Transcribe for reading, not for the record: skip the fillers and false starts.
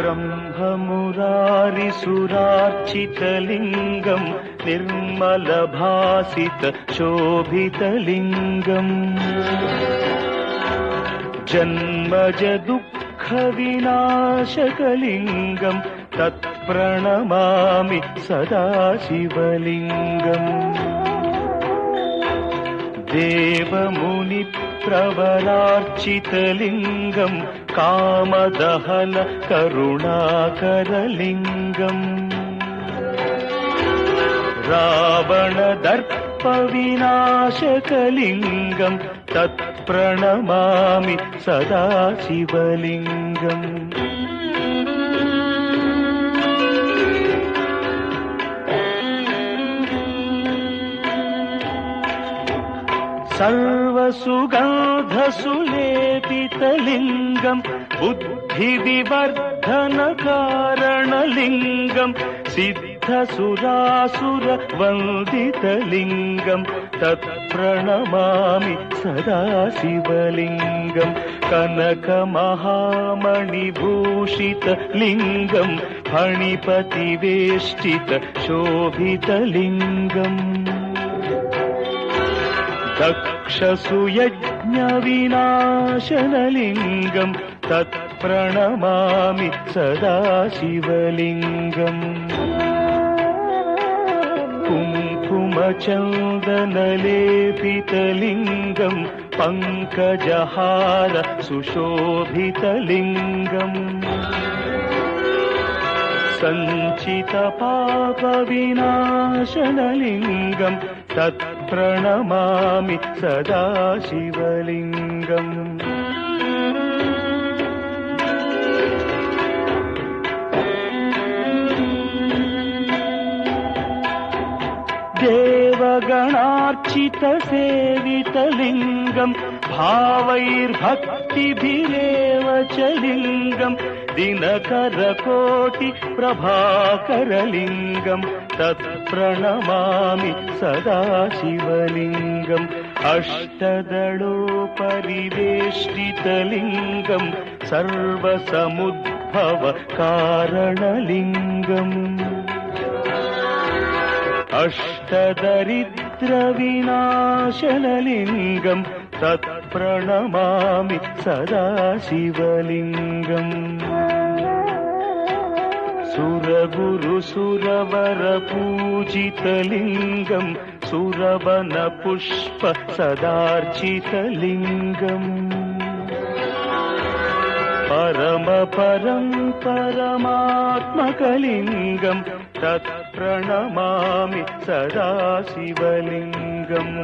ब्रह्ममुरारिसुरार्चितलिङ्गम् निर्मलभासितशोभितलिङ्गम् जन्मजदुःखविनाशकलिङ्गम् तत्प्रणमामि सदा शिवलिङ्गम् देवमुनिप्रवरार्चितलिङ्गम् कामदहन करुणाकरलिङ्गम् रावणदर्पविनाशकलिङ्गम् तत्प्रणमामि सदा शिवलिङ्गम् सर्वसुगन्धसुलेपितलिङ्गम् बुद्धिविवर्धनकारणलिङ्गम् सिद्धसुरासुरवन्दितलिङ्गम् तत्प्रणमामि सदा शिवलिङ्गम् कनकमहामणिभूषितलिङ्गम् फणिपतिवेष्टितशोभितलिङ्गम् दक्षसुयज्ञविनाशनलिङ्गम् तत्प्रणमामि सदा शिवलिङ्गम् कुङ्कुमचन्दनलेपितलिङ्गम् पङ्कजहार सुशोभितलिङ्गम् सञ्चितपापविनाशनलिङ्गम् तत्प्रणमामि सदा शिवलिङ्गम् देवगणार्चितसेवितलिङ्गम् भावैर्भक्तिभिरेव च लिङ्गम् दिनकरकोटिप्रभाकरलिङ्गम् तत्प्रणमामि सदा शिवलिङ्गम् अष्टदलोपरिवेष्टितलिङ्गम् सर्वसमुद्भवकारणलिङ्गम् अष्टदरिद्रविनाशनलिङ्गम् तत्प्रणमामि सदा शिवलिङ्गम् सुरगुरुसुरवरपूजितलिङ्गम् सुरवनपुष्प सदार्चितलिङ्गम् परमात्मकलिङ्गम् तत्प्रणमामि सदा शिवलिङ्गम्